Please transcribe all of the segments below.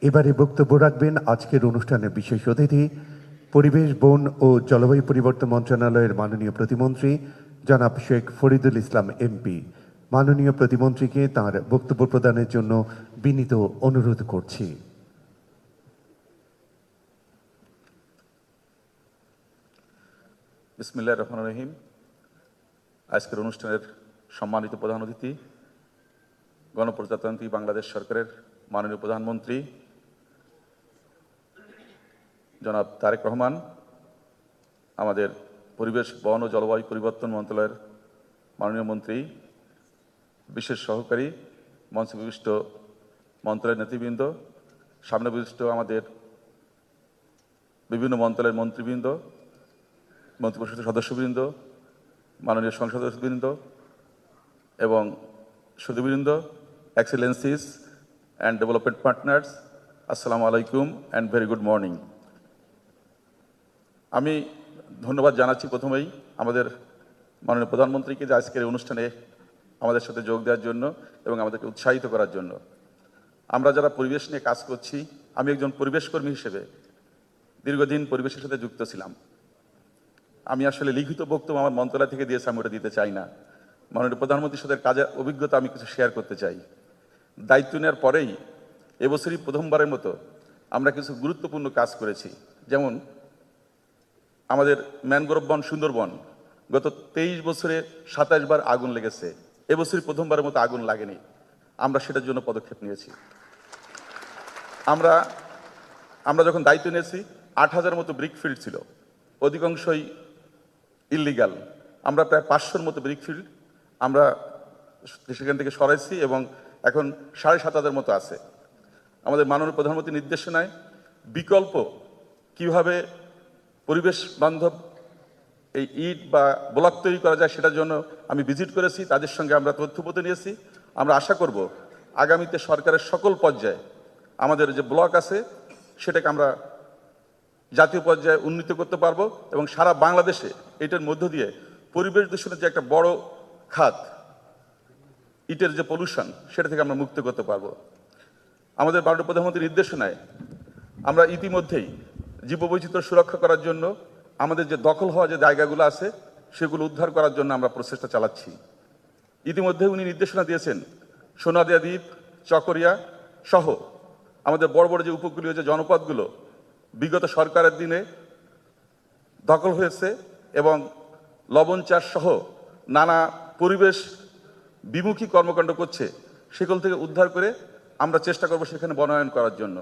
এবারে বক্তব্য রাখবেন আজকের অনুষ্ঠানের বিশেষ অতিথি, পরিবেশ, বন ও জলবায়ু পরিবর্তন মন্ত্রণালয়ের মাননীয় প্রতিমন্ত্রী জনাব শেখ ফরিদুল ইসলাম এমপি। মাননীয় প্রতিমন্ত্রীকে তাঁর বক্তব্য প্রদানের জন্য বিনীত অনুরোধ করছি। বিসমিল্লাহির রহমানির রহিম। আজকের অনুষ্ঠানের সম্মানিত প্রধান অতিথি, গণপ্রজাতন্ত্রী বাংলাদেশ সরকারের মাননীয় প্রধানমন্ত্রী জনাব তারেক রহমান, আমাদের পরিবেশ, বন ও জলবায়ু পরিবর্তন মন্ত্রণালয়ের মাননীয় মন্ত্রী, বিশেষ সহকারী, মঞ্চে বিশিষ্ট মন্ত্রণালয়ের নেতৃবৃন্দ, সামনে বিশিষ্ট আমাদের বিভিন্ন মন্ত্রণালয়ের মন্ত্রীবৃন্দ, মন্ত্রিপরিষদের সদস্যবৃন্দ, মাননীয় সংসদ সদস্যবৃন্দ এবং সুধীবৃন্দ, এক্সেলেন্সিস অ্যান্ড ডেভেলপমেন্ট পার্টনার্স, আসসালামু আলাইকুম অ্যান্ড ভেরি গুড মর্নিং। আমি ধন্যবাদ জানাচ্ছি প্রথমেই আমাদের মাননীয় প্রধানমন্ত্রীকে যে আজকের এই অনুষ্ঠানে আমাদের সাথে যোগ দেওয়ার জন্য এবং আমাদেরকে উৎসাহিত করার জন্য। আমরা যারা পরিবেশ নিয়ে কাজ করছি, আমি একজন পরিবেশকর্মী হিসেবে দীর্ঘদিন পরিবেশের সাথে যুক্ত ছিলাম। আমি আসলে লিখিত বক্তব্য আমার মন্ত্রণালয় থেকে দিয়েছি, আমি ওটা দিতে চাই না। মাননীয় প্রধানমন্ত্রীর সাথে কাজের অভিজ্ঞতা আমি কিছু শেয়ার করতে চাই। দায়িত্ব নেওয়ার পরেই এবছরই প্রথমবারের মতো আমরা কিছু গুরুত্বপূর্ণ কাজ করেছি। যেমন আমাদের ম্যানগ্রোভ বন, সুন্দরবন, গত 23 বছরে 27 বার আগুন লেগেছে। এবছরই প্রথমবারের মতো আগুন লাগেনি। আমরা সেটার জন্য পদক্ষেপ নিয়েছি। আমরা যখন দায়িত্ব নিয়েছি 8,000 মতো ব্রিক ফিল্ড ছিল, অধিকাংশই ইল্লিগাল। আমরা প্রায় 500-র মতো ব্রিক ফিল্ড আমরা সেখান থেকে সরাইছি এবং এখন 7,500 মতো আছে। আমাদের মাননীয় প্রধানমন্ত্রীর নির্দেশনায় বিকল্প কিভাবে পরিবেশ বান্ধব এই ইট বা ব্লক তৈরি করা যায় সেটার জন্য আমি ভিজিট করেছি, তাদের সঙ্গে আমরা তথ্যপত্র নিয়েছি। আমরা আশা করব আগামীতে সরকারের সকল পর্যায়ে আমাদের যে ব্লক আছে সেটাকে আমরা জাতীয় পর্যায়ে উন্নীত করতে পারবো এবং সারা বাংলাদেশে এটার মধ্য দিয়ে পরিবেশ দূষণের যে একটা বড় খাত, ইটের যে পলিউশন, সেটা থেকে আমরা মুক্ত করতে পারবো। আমাদের মাননীয় প্রধানমন্ত্রীর নির্দেশনায় আমরা ইতিমধ্যেই জীববৈচিত্র্য সুরক্ষা করার জন্য আমাদের যে দখল হওয়া যে জায়গাগুলো আছে সেগুলো উদ্ধার করার জন্য আমরা প্রচেষ্টা চালাচ্ছি। ইতিমধ্যে উনি নির্দেশনা দিয়েছেন সোনাদিয়া দ্বীপ, চকরিয়া সহ আমাদের বড় বড় যে উপকূলীয় যে জনপদগুলো বিগত সরকারের দিনে দখল হয়েছে এবং লবণ চাষ সহ নানা পরিবেশ বিমুখী কর্মকাণ্ড করছে, সেগুলো থেকে উদ্ধার করে আমরা চেষ্টা করব সেখানে বনায়ন করার জন্য।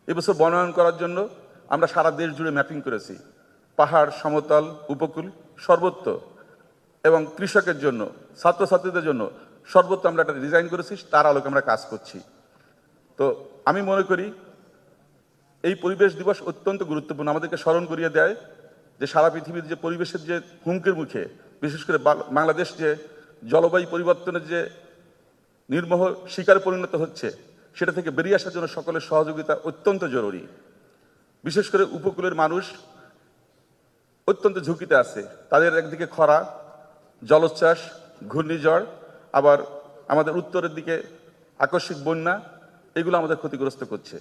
এবছর বনায়ন করার জন্য আমরা সারা দেশ জুড়ে ম্যাপিং করেছি, পাহাড়, সমতল, উপকূল, সর্বত্র, এবং কৃষকের জন্য, ছাত্রছাত্রীদের জন্য সর্বত্র আমরা একটা ডিজাইন করেছি, তার আলোকে আমরা কাজ করছি। তো আমি মনে করি এই পরিবেশ দিবস অত্যন্ত গুরুত্বপূর্ণ, আমাদেরকে স্মরণ করিয়ে দেয় যে সারা পৃথিবীর যে পরিবেশের যে হুমকির মুখে, বিশেষ করে বাংলাদেশ যে জলবায়ু পরিবর্তনের যে নির্মোহ শিকারে পরিণত হচ্ছে, সেটা থেকে বেরিয়ে আসার জন্য সকলের সহযোগিতা অত্যন্ত জরুরি। বিশেষ করে উপকূলের মানুষ অত্যন্ত ঝুঁকিতে আছে। তাদের একদিকে খরা, জলোচ্ছ্বাস, ঘূর্ণিঝড়, আবার আমাদের উত্তরের দিকে আকস্মিক বন্যা, এগুলো আমাদের ক্ষতিগ্রস্ত করছে।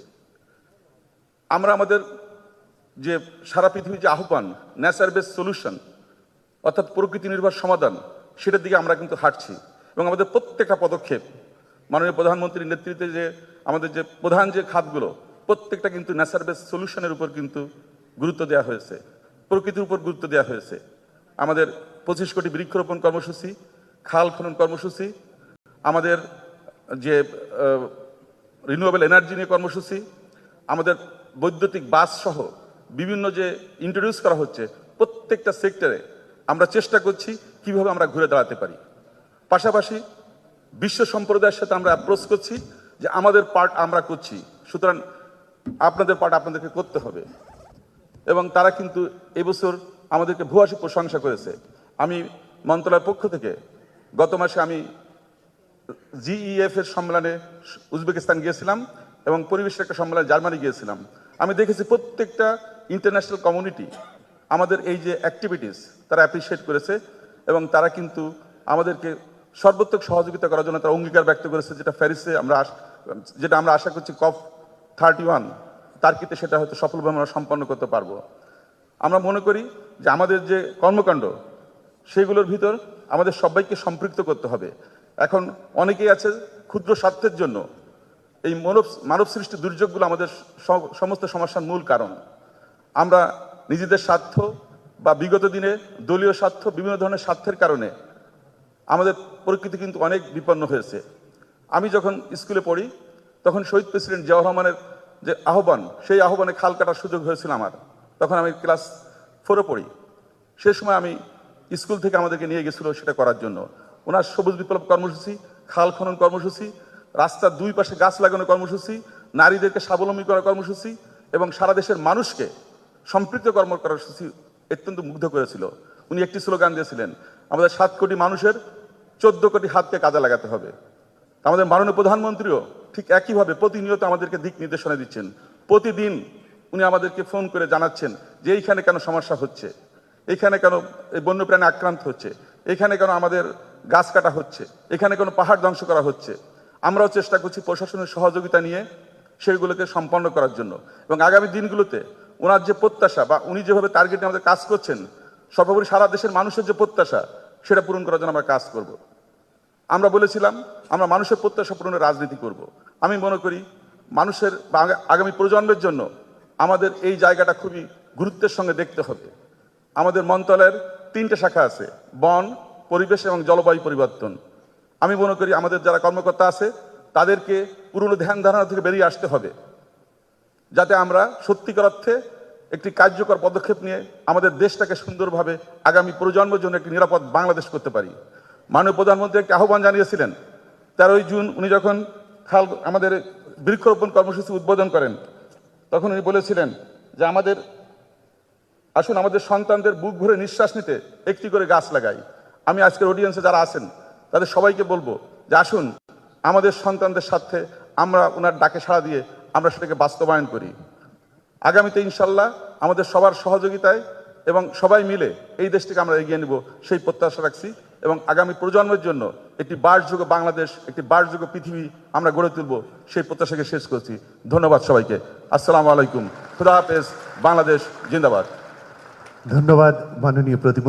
আমরা আমাদের যে সারা পৃথিবীর যে আহ্বান, ন্যাচার বেস সলিউশন, অর্থাৎ প্রকৃতি নির্ভর সমাধান, সেটার দিকে আমরা কিন্তু হাঁটছি এবং আমাদের প্রত্যেকটা পদক্ষেপ মাননীয় প্রধানমন্ত্রীর নেতৃত্বে যে আমাদের যে প্রধান যে খাতগুলো, প্রত্যেকটা কিন্তু ন্যাচার বেস সলিউশনের উপর কিন্তু গুরুত্ব দেওয়া হয়েছে, প্রকৃতির উপর গুরুত্ব দেওয়া হয়েছে। আমাদের 25 কোটি বৃক্ষরোপণ কর্মসূচি, খাল খনন কর্মসূচি, আমাদের যে রিনিউয়েবল এনার্জি নিয়ে কর্মসূচি, আমাদের বৈদ্যুতিক বাস সহ বিভিন্ন যে ইন্ট্রোডিউস করা হচ্ছে, প্রত্যেকটা সেক্টরে আমরা চেষ্টা করছি কিভাবে আমরা ঘুরে দাঁড়াতে পারি। পাশাপাশি বিশ্ব সম্প্রদায়ের সাথে আমরা অ্যাপ্রোচ করছি যে আমাদের পার্ট আমরা করছি, সুতরাং আপনাদের পার্ট আপনাদেরকে করতে হবে। এবং তারা কিন্তু এবছর আমাদেরকে ভূয়সী প্রশংসা করেছে। আমি মন্ত্রণালয়ের পক্ষ থেকে গত মাসে আমি জিইএফ এর সম্মেলনে উজবেকিস্তান গিয়েছিলাম এবং পরিবেশের একটা সম্মেলনে জার্মানি গিয়েছিলাম। আমি দেখেছি প্রত্যেকটা ইন্টারন্যাশনাল কমিউনিটি আমাদের এই যে অ্যাক্টিভিটিস তারা অ্যাপ্রিসিয়েট করেছে এবং তারা কিন্তু আমাদেরকে সর্বোত্তক সহযোগিতা করার জন্য তারা অঙ্গীকার ব্যক্ত করেছে, যেটা প্যারিসে আমরা আশা করছি COP 31 তার্কিতে সেটা হয়তো সফলভাবে আমরা সম্পন্ন করতে পারবো। আমরা মনে করি যে আমাদের যে কর্মকাণ্ড সেগুলোর ভিতর আমাদের সবাইকে সম্পৃক্ত করতে হবে। এখন অনেকেই আছে ক্ষুদ্র স্বার্থের জন্য এই মানব সৃষ্টি দুর্যোগগুলো আমাদের সমস্ত সমস্যার মূল কারণ। আমরা নিজেদের স্বার্থ বা বিগত দিনে দলীয় স্বার্থ, বিভিন্ন ধরনের স্বার্থের কারণে আমাদের প্রকৃতি কিন্তু অনেক বিপন্ন হয়েছে। আমি যখন স্কুলে পড়ি তখন শহীদ প্রেসিডেন্ট জিয়াউর রহমানের যে আহ্বান, সেই আহ্বানে খাল কাটার সুযোগ হয়েছিল আমার। তখন আমি ক্লাস 4-এ পড়ি। সে সময় আমি স্কুল থেকে আমাদেরকে নিয়ে গেছিল সেটা করার জন্য। ওনার সবুজ বিপ্লব কর্মসূচি, খাল খনন কর্মসূচি, রাস্তার দুই পাশে গাছ লাগানোর কর্মসূচি, নারীদেরকে স্বাবলম্বী করার কর্মসূচি এবং সারা দেশের মানুষকে সম্পৃক্ত কর্মসূচি অত্যন্ত মুগ্ধ করেছিল। উনি একটি স্লোগান দিয়েছিলেন, আমাদের 7 কোটি মানুষের 14 কোটি হাতকে কাজে লাগাতে হবে। আমাদের মাননীয় প্রধানমন্ত্রীও ঠিক একইভাবে প্রতিনিয়ত আমাদেরকে দিক নির্দেশনা দিচ্ছেন। প্রতিদিন উনি আমাদেরকে ফোন করে জানাচ্ছেন যে এইখানে কেন সমস্যা হচ্ছে, এইখানে কেন এই বন্যপ্রাণী আক্রান্ত হচ্ছে, এখানে কেন আমাদের গাছ কাটা হচ্ছে, এখানে কেন পাহাড় ধ্বংস করা হচ্ছে। আমরাও চেষ্টা করছি প্রশাসনের সহযোগিতা নিয়ে সেগুলোকে সম্পন্ন করার জন্য। এবং আগামী দিনগুলোতে ওনার যে প্রত্যাশা বা উনি যেভাবে টার্গেটে আমাদের কাজ করছেন, সর্বোপরি সারা দেশের মানুষের যে প্রত্যাশা সেটা পূরণ করার জন্য আমরা কাজ করব। আমরা বলেছিলাম আমরা মানুষের প্রত্যাশা পূরণের রাজনীতি করব। আমি মনে করি মানুষের বা আগামী প্রজন্মের জন্য আমাদের এই জায়গাটা খুবই গুরুত্বের সঙ্গে দেখতে হবে। আমাদের মন্ত্রণালয়ের 3টে শাখা আছে, বন, পরিবেশ এবং জলবায়ু পরিবর্তন। আমি মনে করি আমাদের যারা কর্মকর্তা আছে তাদেরকে পুরনো ধ্যান ধারণা থেকে বেরিয়ে আসতে হবে, যাতে আমরা সত্যিকার অর্থে একটি কার্যকর পদক্ষেপ নিয়ে আমাদের দেশটাকে সুন্দরভাবে আগামী প্রজন্মের জন্য একটি নিরাপদ বাংলাদেশ করতে পারি। মাননীয় প্রধানমন্ত্রী একটি আহ্বান জানিয়েছিলেন 13ই জুন উনি যখন আমাদের বৃক্ষরোপণ কর্মসূচি উদ্বোধন করেন, তখন উনি বলেছিলেন যে আসুন আমাদের সন্তানদের বুক ভরে নিঃশ্বাস নিতে একটি করে গাছ লাগাই। আমি আজকের অডিয়েন্সে যারা আছেন তাদের সবাইকে বলবো যে আসুন আমাদের সন্তানদের সাথে আমরা ওনার ডাকে সাড়া দিয়ে আমরা সেটাকে বাস্তবায়ন করি। আগামীতে ইনশাল্লাহ আমাদের সবার সহযোগিতায় এবং সবাই মিলে এই দেশটিকে আমরা এগিয়ে নেব সেই প্রত্যাশা রাখছি এবং আগামী প্রজন্মের জন্য একটি বাসযোগ্য বাংলাদেশ, একটি বাসযোগ্য পৃথিবী আমরা গড়ে তুলব সেই প্রত্যাশাকে শেষ করছি। ধন্যবাদ সবাইকে। আসসালামু আলাইকুম। খুদা হাফেজ। বাংলাদেশ জিন্দাবাদ। ধন্যবাদ মাননীয় প্রতিমন্ত্রী।